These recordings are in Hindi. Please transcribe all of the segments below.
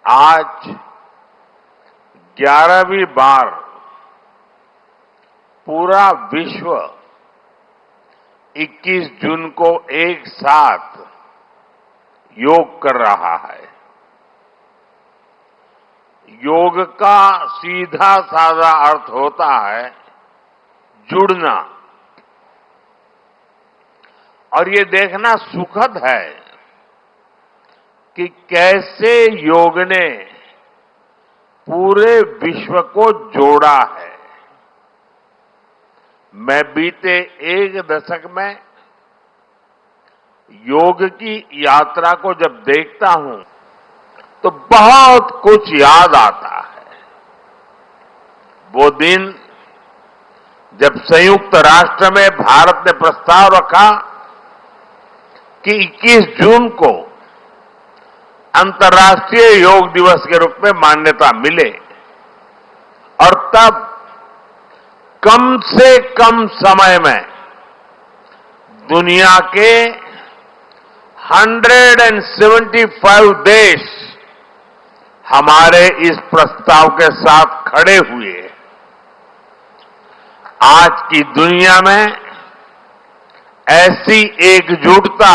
आज 11वीं बार पूरा विश्व 21 जून को एक साथ योग कर रहा है। योग का सीधा साधा अर्थ होता है जुड़ना, और ये देखना सुखद है कि कैसे योग ने पूरे विश्व को जोड़ा है। मैं बीते एक दशक में योग की यात्रा को जब देखता हूं तो बहुत कुछ याद आता है। वो दिन जब संयुक्त राष्ट्र में भारत ने प्रस्ताव रखा कि 21 जून को अंतर्राष्ट्रीय योग दिवस के रूप में मान्यता मिले, और तब कम से कम समय में दुनिया के 175 देश हमारे इस प्रस्ताव के साथ खड़े हुए। आज की दुनिया में ऐसी एकजुटता,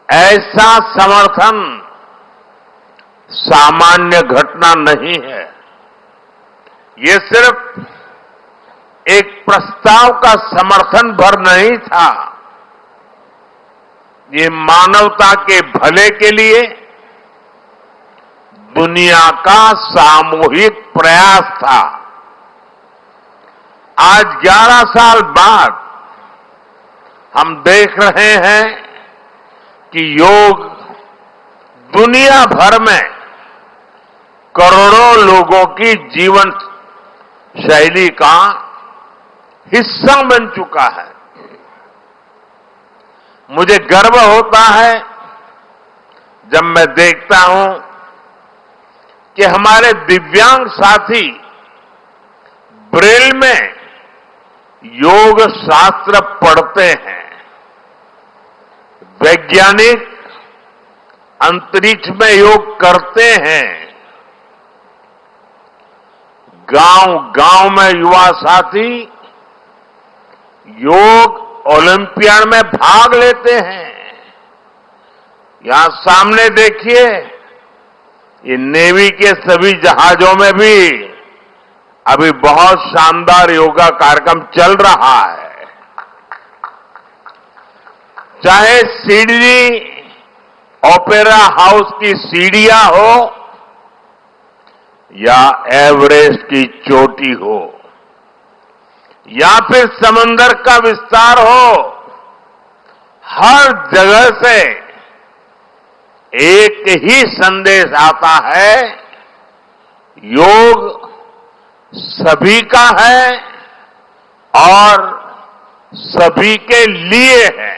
ऐसा समर्थन सामान्य घटना नहीं है। ये सिर्फ एक प्रस्ताव का समर्थन भर नहीं था, ये मानवता के भले के लिए दुनिया का सामूहिक प्रयास था। आज 11 साल बाद हम देख रहे हैं कि योग दुनिया भर में करोड़ों लोगों की जीवन शैली का हिस्सा बन चुका है। मुझे गर्व होता है जब मैं देखता हूं कि हमारे दिव्यांग साथी ब्रेल में योग शास्त्र पढ़ते हैं। वैज्ञानिक अंतरिक्ष में योग करते हैं। गांव-गांव में युवा साथी योग ओलंपियाड में भाग लेते हैं। यहां सामने देखिए, ये नेवी के सभी जहाजों में भी अभी बहुत शानदार योगा कार्यक्रम चल रहा है। चाहे सिडनी ओपेरा हाउस की सीढ़ियां हो या एवरेस्ट की चोटी हो या फिर समंदर का विस्तार हो, हर जगह से एक ही संदेश आता है, योग सभी का है और सभी के लिए है।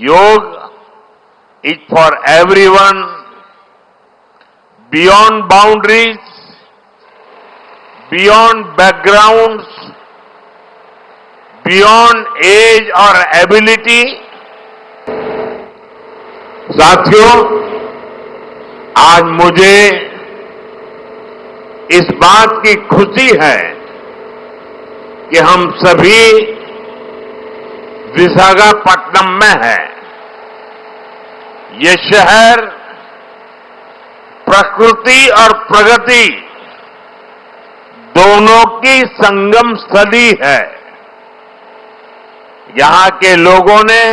Yoga is for everyone, beyond boundaries, beyond backgrounds, beyond age और एबिलिटी। साथियों, आज मुझे इस बात की खुशी है कि हम सभी विशाखापट्टनम में हैं। ये शहर प्रकृति और प्रगति दोनों की संगम स्थली है। यहां के लोगों ने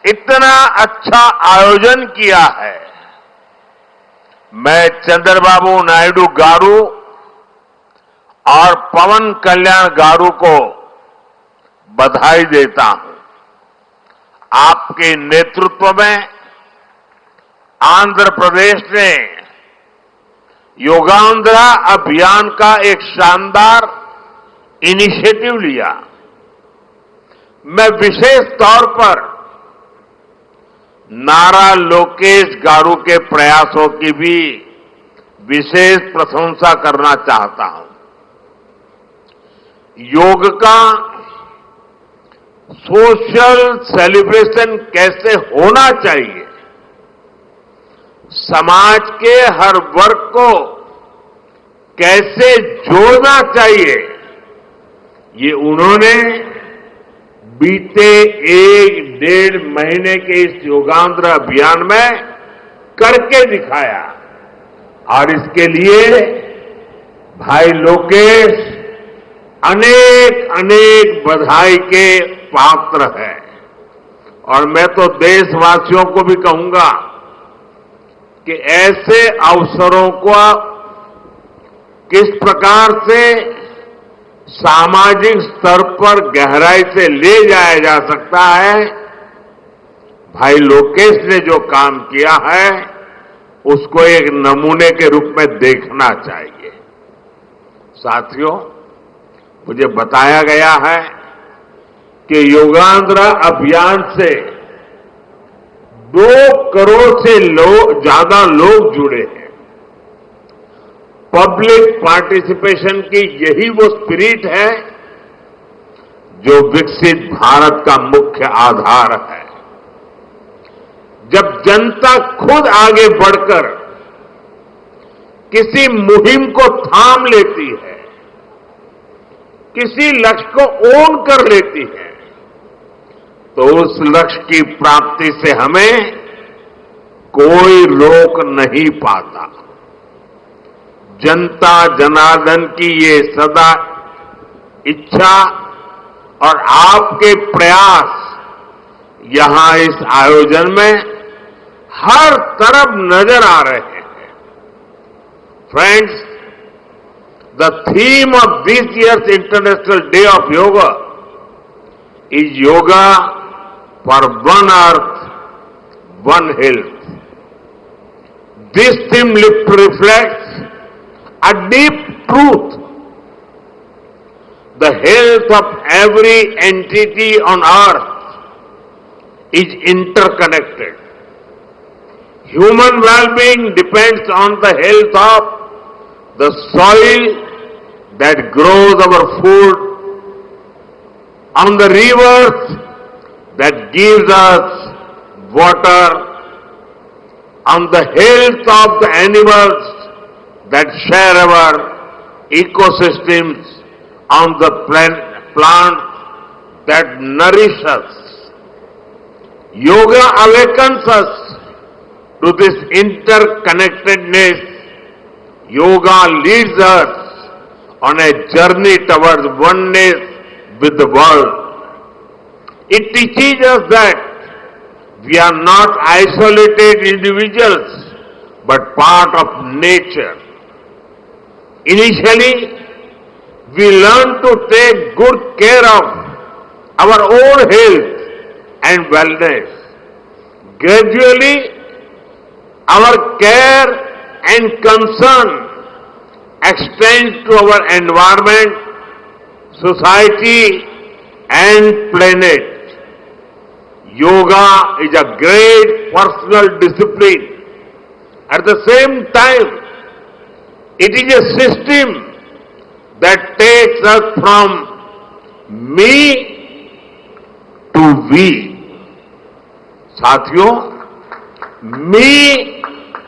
इतना अच्छा आयोजन किया है। मैं चंद्रबाबू नायडू गारू और पवन कल्याण गारू को बधाई देता हूं। आपके नेतृत्व में आंध्र प्रदेश ने योगांध्रा अभियान का एक शानदार इनिशिएटिव लिया। मैं विशेष तौर पर नारा लोकेश गारू के प्रयासों की भी विशेष प्रशंसा करना चाहता हूं। योग का सोशल सेलिब्रेशन कैसे होना चाहिए, समाज के हर वर्ग को कैसे जोड़ना चाहिए, ये उन्होंने बीते 1-1.5 महीने के इस योगांध्र अभियान में करके दिखाया। और इसके लिए भाई लोकेश अनेक अनेक बधाई के पात्र है। और मैं तो देशवासियों को भी कहूंगा कि ऐसे अवसरों को किस प्रकार से सामाजिक स्तर पर गहराई से ले जाया जा सकता है, भाई लोकेश ने जो काम किया है उसको एक नमूने के रूप में देखना चाहिए। साथियों, मुझे बताया गया है कि योगांध्र अभियान से 2 करोड़ से ज्यादा लोग जुड़े हैं। पब्लिक पार्टिसिपेशन की यही वो स्पिरिट है जो विकसित भारत का मुख्य आधार है। जब जनता खुद आगे बढ़कर किसी मुहिम को थाम लेती है, किसी लक्ष्य को ओन कर लेती है, तो उस लक्ष्य की प्राप्ति से हमें कोई रोक नहीं पाता। जनता जनार्दन की ये सदा इच्छा और आपके प्रयास यहां इस आयोजन में हर तरफ नजर आ रहे हैं। Friends, the theme of this year's International Day of Yoga is Yoga for One Earth, One Health. This theme reflects a deep truth. The health of every entity on earth is interconnected. Human well-being depends on the health of the soil that grows our food, on the rivers that gives us water, on the health of the animals that share our ecosystems, on the plants that nourish us. Yoga awakens us to this interconnectedness. Yoga leads us on a journey towards oneness with the world. It teaches us that we are not isolated individuals, but part of nature. Initially, we learn to take good care of our own health and wellness. Gradually, our care and concern extends to our environment, society, and planet. Yoga is a great personal discipline. At the same time, it is a system that takes us from me to we. साथियों, मी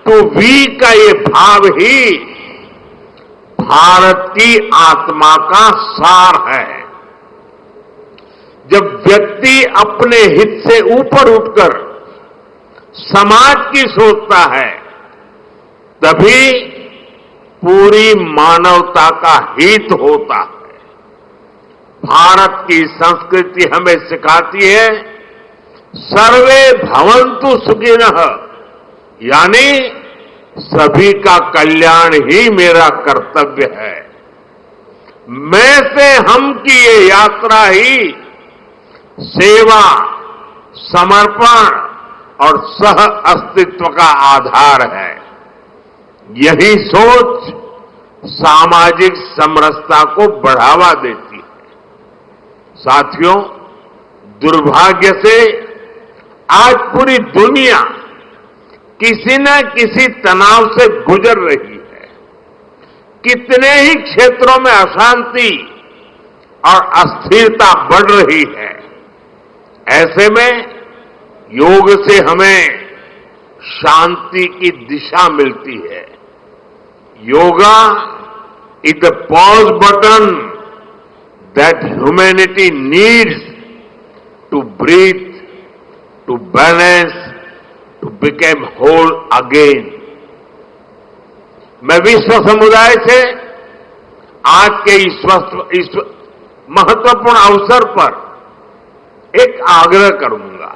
टू वी का ये भाव ही भारत की आत्मा का सार है। जब व्यक्ति अपने हित से ऊपर उठकर समाज की सोचता है, तभी पूरी मानवता का हित होता है। भारत की संस्कृति हमें सिखाती है सर्वे भवन्तु सुखिनः, यानी सभी का कल्याण ही मेरा कर्तव्य है। मैं से हम की ये यात्रा ही सेवा, समर्पण और सह अस्तित्व का आधार है। यही सोच सामाजिक समरसता को बढ़ावा देती है। साथियों, दुर्भाग्य से आज पूरी दुनिया किसी न किसी तनाव से गुजर रही है। कितने ही क्षेत्रों में अशांति और अस्थिरता बढ़ रही है। ऐसे में योग से हमें शांति की दिशा मिलती है। Yoga is the pause button that humanity needs to breathe, to balance, to become whole again. मैं विश्व समुदाय से आज के इस महत्वपूर्ण अवसर पर एक आग्रह करूंगा।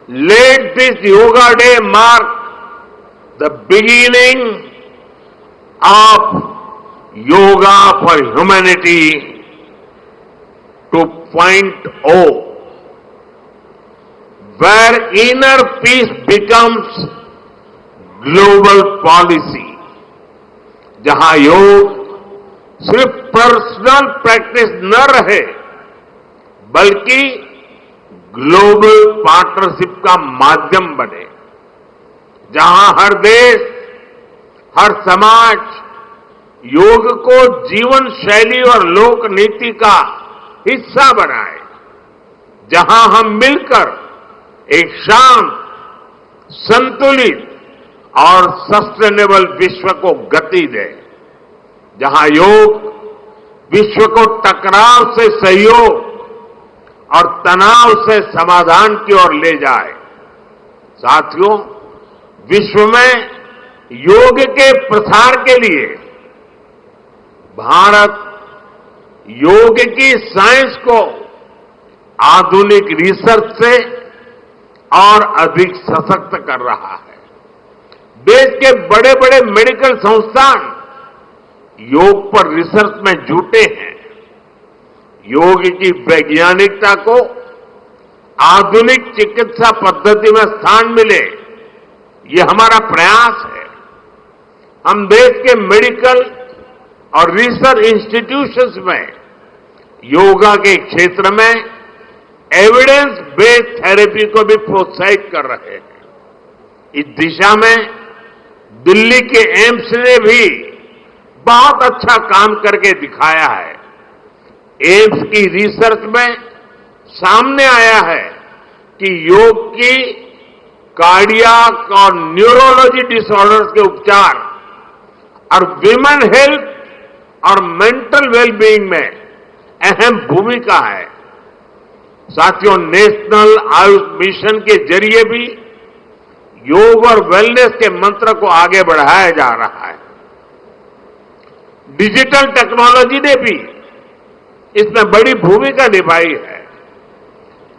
Let this yoga day mark the beginning of yoga for humanity 2.0, where inner peace becomes global policy, जहां योग सिर्फ पर्सनल प्रैक्टिस न रहे बल्कि ग्लोबल पार्टनरशिप का माध्यम बने, जहां हर देश, हर समाज योग को जीवन शैली और लोक नीति का हिस्सा बनाए, जहां हम मिलकर एक शांत, संतुलित और सस्टेनेबल विश्व को गति दे, जहां योग विश्व को टकराव से सहयोग और तनाव से समाधान की ओर ले जाए। साथियों, विश्व में योग के प्रसार के लिए भारत योग की साइंस को आधुनिक रिसर्च से और अधिक सशक्त कर रहा है। देश के बड़े बड़े मेडिकल संस्थान योग पर रिसर्च में जुटे हैं। योग की वैज्ञानिकता को आधुनिक चिकित्सा पद्धति में स्थान मिले, ये हमारा प्रयास है। हम देश के मेडिकल और रिसर्च इंस्टीट्यूशंस में योगा के क्षेत्र में एविडेंस बेस्ड थेरेपी को भी प्रोत्साहित कर रहे हैं। इस दिशा में दिल्ली के एम्स ने भी बहुत अच्छा काम करके दिखाया है। एम्स की रिसर्च में सामने आया है कि योग की कार्डियक और न्यूरोलॉजी डिसऑर्डर्स के उपचार और विमेन हेल्थ और मेंटल वेलबीइंग में अहम भूमिका है। साथियों, नेशनल आयुष मिशन के जरिए भी योग और वेलनेस के मंत्र को आगे बढ़ाया जा रहा है। डिजिटल टेक्नोलॉजी ने भी इसमें बड़ी भूमिका निभाई है।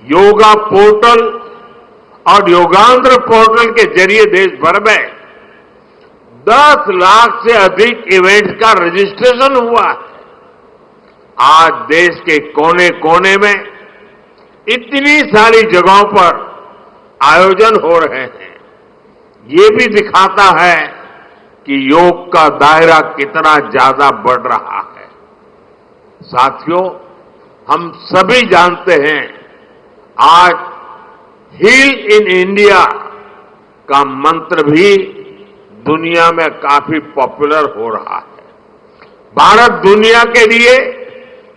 योगा पोर्टल और योगांध्र पोर्टल के जरिए देश भर में 10 लाख से अधिक इवेंट्स का रजिस्ट्रेशन हुआ है। आज देश के कोने कोने में इतनी सारी जगहों पर आयोजन हो रहे हैं, ये भी दिखाता है कि योग का दायरा कितना ज्यादा बढ़ रहा है। साथियों, हम सभी जानते हैं आज हील इन इंडिया का मंत्र भी दुनिया में काफी पॉपुलर हो रहा है। भारत दुनिया के लिए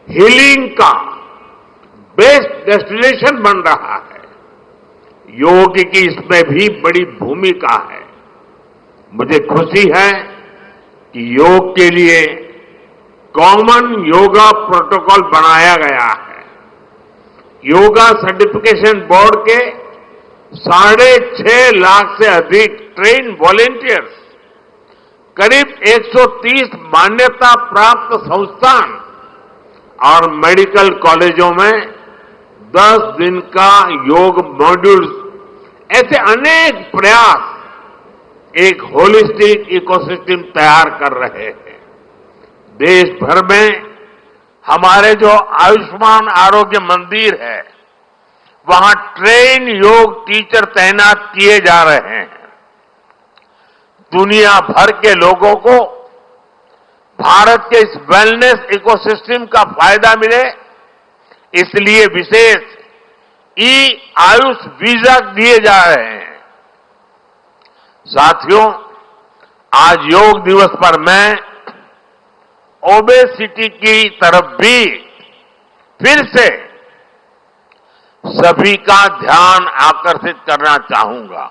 हीलिंग का बेस्ट डेस्टिनेशन बन रहा है। योग की इसमें भी बड़ी भूमिका है। मुझे खुशी है कि योग के लिए कॉमन योगा प्रोटोकॉल बनाया गया है। योगा सर्टिफिकेशन बोर्ड के 6.5 लाख से अधिक ट्रेन वॉलेंटियर्स, करीब 130 मान्यता प्राप्त संस्थान और मेडिकल कॉलेजों में 10 दिन का योग मॉड्यूल्स, ऐसे अनेक प्रयास एक होलिस्टिक इकोसिस्टम तैयार कर रहे हैं। देश भर में हमारे जो आयुष्मान आरोग्य मंदिर है, वहां ट्रेन योग टीचर तैनात किए जा रहे हैं। दुनिया भर के लोगों को भारत के इस वेलनेस इकोसिस्टम का फायदा मिले, इसलिए विशेष आयुष वीजा दिए जा रहे हैं। साथियों, आज योग दिवस पर मैं ओबेसिटी की तरफ भी फिर से सभी का ध्यान आकर्षित करना चाहूंगा।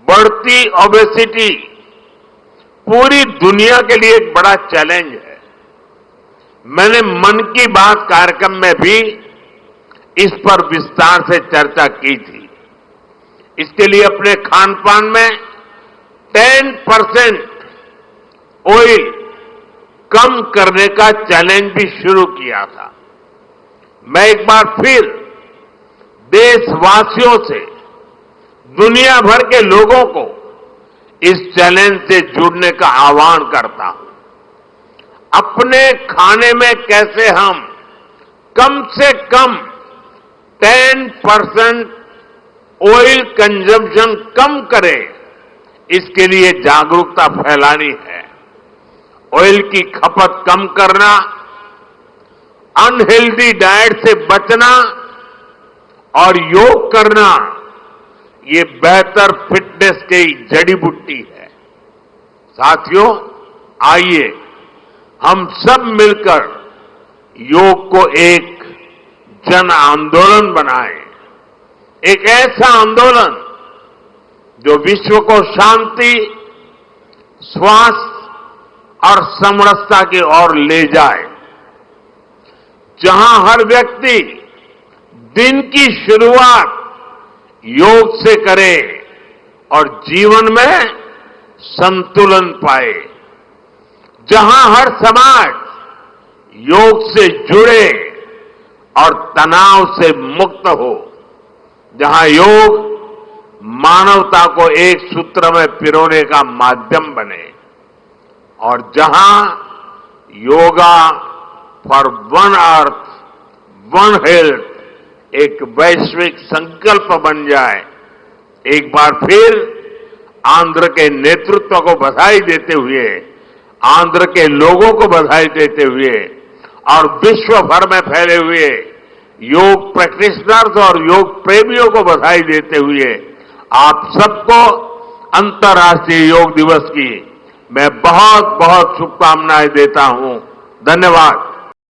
बढ़ती ओबेसिटी पूरी दुनिया के लिए एक बड़ा चैलेंज है। मैंने मन की बात कार्यक्रम में भी इस पर विस्तार से चर्चा की थी। इसके लिए अपने खान पान में 10% ऑयल कम करने का चैलेंज भी शुरू किया था। मैं एक बार फिर देशवासियों से, दुनिया भर के लोगों को इस चैलेंज से जुड़ने का आह्वान करता हूं। अपने खाने में कैसे हम कम से कम 10% ऑयल कंजम्पशन कम करें, इसके लिए जागरूकता फैलानी है। ऑयल की खपत कम करना, अनहेल्दी डाइट से बचना और योग करना, ये बेहतर फिटनेस की जड़ी बूटी है। साथियों, आइए हम सब मिलकर योग को एक जन आंदोलन बनाएं, एक ऐसा आंदोलन जो विश्व को शांति, स्वास्थ्य और समरसता की ओर ले जाए, जहां हर व्यक्ति दिन की शुरुआत योग से करे और जीवन में संतुलन पाए, जहां हर समाज योग से जुड़े और तनाव से मुक्त हो, जहां योग मानवता को एक सूत्र में पिरोने का माध्यम बने और जहां yoga for one earth one health एक वैश्विक संकल्प बन जाए। एक बार फिर आंध्र के नेतृत्व को बधाई देते हुए, आंध्र के लोगों को बधाई देते हुए और विश्व भर में फैले हुए योग प्रैक्टिशनर्स और योग प्रेमियों को बधाई देते हुए आप सबको अंतर्राष्ट्रीय योग दिवस की मैं बहुत बहुत शुभकामनाएं देता हूं। धन्यवाद।